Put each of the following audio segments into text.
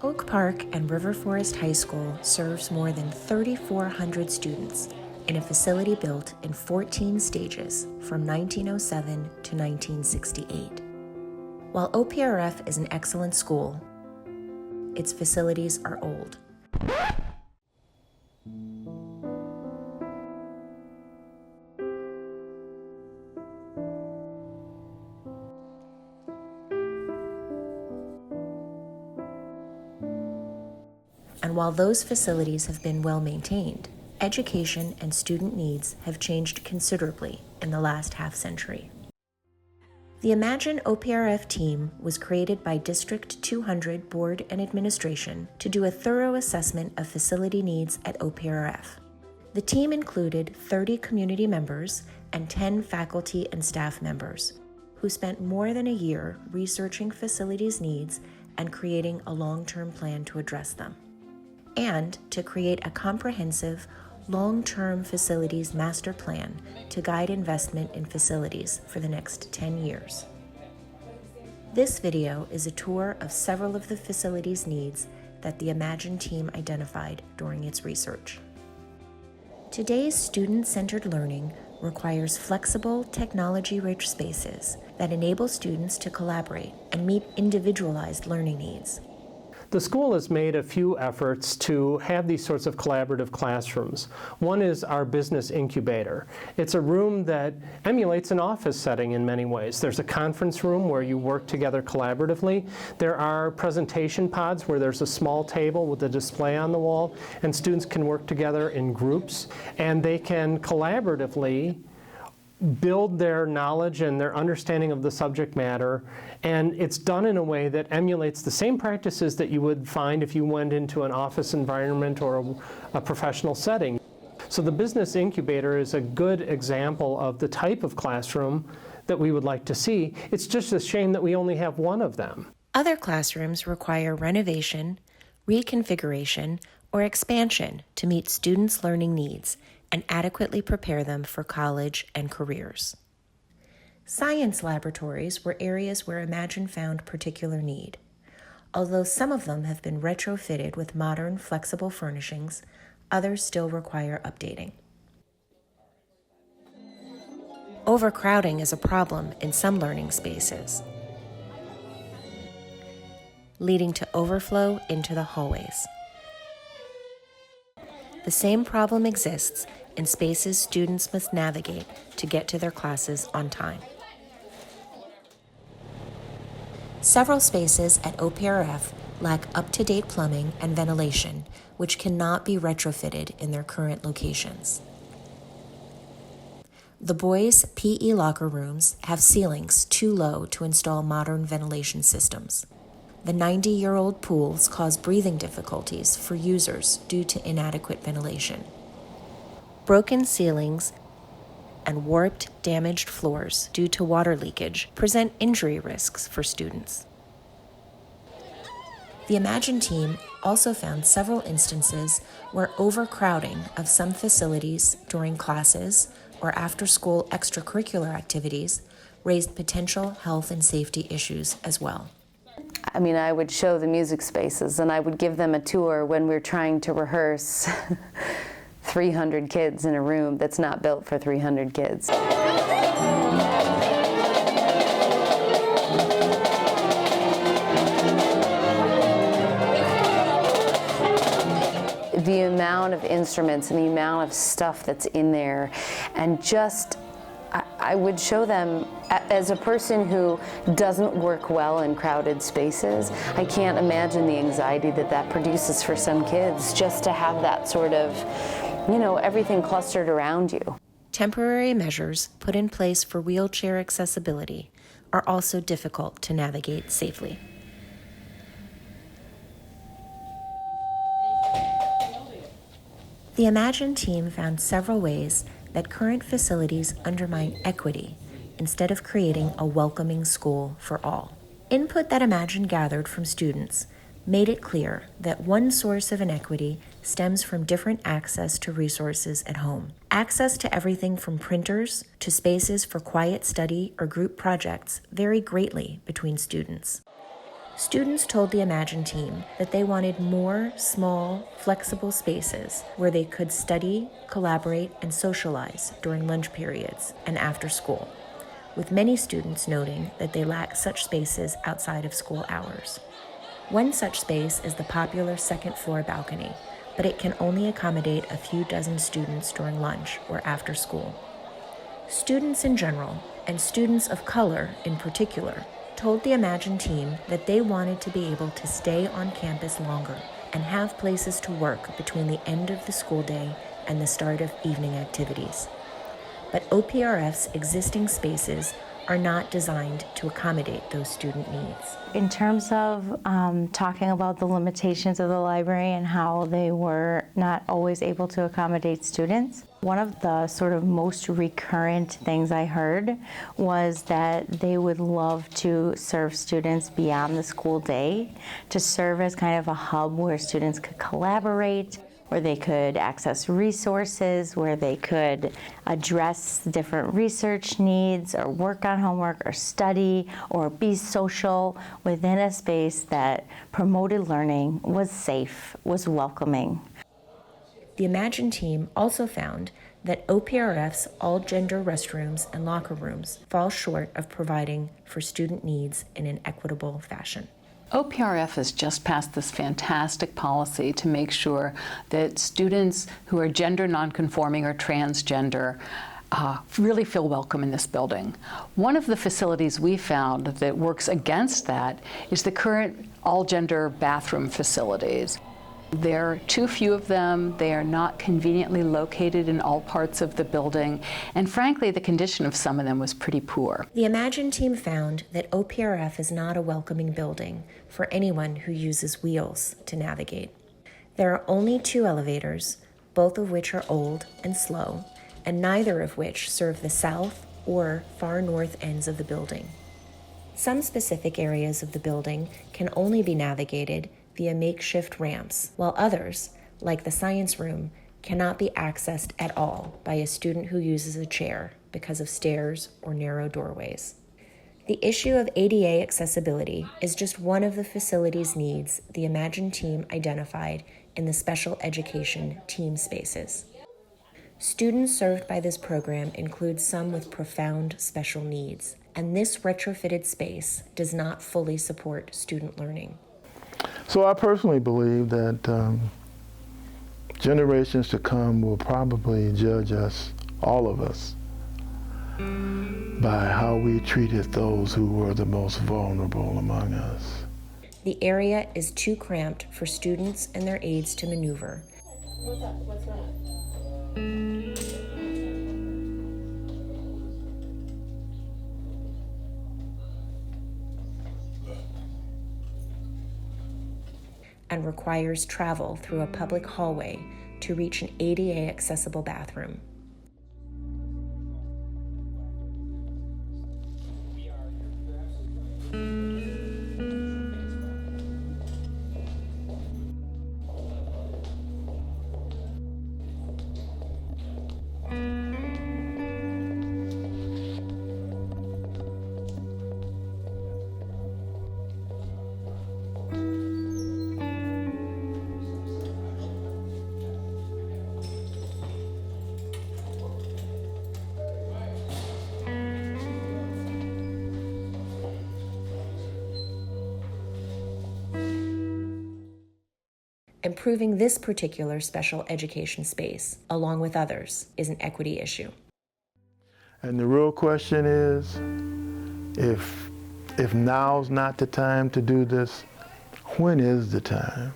Oak Park and River Forest High School serves more than 3,400 students in a facility built in 14 stages from 1907 to 1968. While OPRF is an excellent school, its facilities are old. And while those facilities have been well maintained, education and student needs have changed considerably in the last half-century. The Imagine OPRF team was created by District 200 Board and Administration to do a thorough assessment of facility needs at OPRF. The team included 30 community members and 10 faculty and staff members who spent more than a year researching facilities needs and creating a long-term plan to address them, and to create a comprehensive, long-term facilities master plan to guide investment in facilities for the next 10 years. This video is a tour of several of the facilities needs that the Imagine team identified during its research. Today's student-centered learning requires flexible, technology-rich spaces that enable students to collaborate and meet individualized learning needs. The school has made a few efforts to have these sorts of collaborative classrooms. One is our business incubator. It's a room that emulates an office setting in many ways. There's a conference room where you work together collaboratively. There are presentation pods where there's a small table with a display on the wall, and students can work together in groups, and they can collaboratively build their knowledge and their understanding of the subject matter, and it's done in a way that emulates the same practices that you would find if you went into an office environment or a professional setting. So the business incubator is a good example of the type of classroom that we would like to see. It's just a shame that we only have one of them. Other classrooms require renovation, reconfiguration, or expansion to meet students' learning needs and adequately prepare them for college and careers. Science laboratories were areas where Imagine found particular need. Although some of them have been retrofitted with modern, flexible furnishings, others still require updating. Overcrowding is a problem in some learning spaces, leading to overflow into the hallways. The same problem exists in spaces students must navigate to get to their classes on time. Several spaces at OPRF lack up-to-date plumbing and ventilation, which cannot be retrofitted in their current locations. The boys' PE locker rooms have ceilings too low to install modern ventilation systems. The 90-year-old pools cause breathing difficulties for users due to inadequate ventilation. Broken ceilings and warped, damaged floors due to water leakage present injury risks for students. The Imagine team also found several instances where overcrowding of some facilities during classes or after-school extracurricular activities raised potential health and safety issues as well. I mean, I would show the music spaces and I would give them a tour when we're trying to rehearse 300 kids in a room that's not built for 300 kids. The amount of instruments and the amount of stuff that's in there, and just I would show them, as a person who doesn't work well in crowded spaces, I can't imagine the anxiety that that produces for some kids, just to have that sort of, you know, everything clustered around you. Temporary measures put in place for wheelchair accessibility are also difficult to navigate safely. The Imagine team found several ways that current facilities undermine equity instead of creating a welcoming school for all. Input that Imagine gathered from students made it clear that one source of inequity stems from different access to resources at home. Access to everything from printers to spaces for quiet study or group projects vary greatly between students. Students told the Imagine team that they wanted more small, flexible spaces where they could study, collaborate, and socialize during lunch periods and after school, with many students noting that they lack such spaces outside of school hours. One such space is the popular second-floor balcony, but it can only accommodate a few dozen students during lunch or after school. Students in general, and students of color in particular, told the Imagine team that they wanted to be able to stay on campus longer and have places to work between the end of the school day and the start of evening activities. But OPRF's existing spaces are not designed to accommodate those student needs. In terms of talking about the limitations of the library and how they were not always able to accommodate students, one of the sort of most recurrent things I heard was that they would love to serve students beyond the school day, to serve as kind of a hub where students could collaborate, where they could access resources, where they could address different research needs or work on homework or study or be social within a space that promoted learning, was safe, was welcoming. The Imagine team also found that OPRF's all-gender restrooms and locker rooms fall short of providing for student needs in an equitable fashion. OPRF has just passed this fantastic policy to make sure that students who are gender nonconforming or transgender really feel welcome in this building. One of the facilities we found that works against that is the current all-gender bathroom facilities. There are too few of them. They are not conveniently located in all parts of the building, and frankly, the condition of some of them was pretty poor. The Imagine team found that OPRF is not a welcoming building for anyone who uses wheels to navigate. There are only 2 elevators, both of which are old and slow, and neither of which serve the south or far north ends of the building. Some specific areas of the building can only be navigated via makeshift ramps, while others, like the science room, cannot be accessed at all by a student who uses a chair because of stairs or narrow doorways. The issue of ADA accessibility is just one of the facility's needs the Imagine team identified in the special education team spaces. Students served by this program include some with profound special needs, and this retrofitted space does not fully support student learning. So I personally believe that generations to come will probably judge us, all of us, by how we treated those who were the most vulnerable among us. The area is too cramped for students and their aides to maneuver. What's that? And requires travel through a public hallway to reach an ADA accessible bathroom. Improving this particular special education space, along with others, is an equity issue. And the real question is, if now's not the time to do this, when is the time?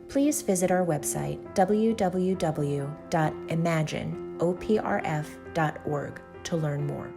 Please visit our website, www.imagineoprf.org, to learn more.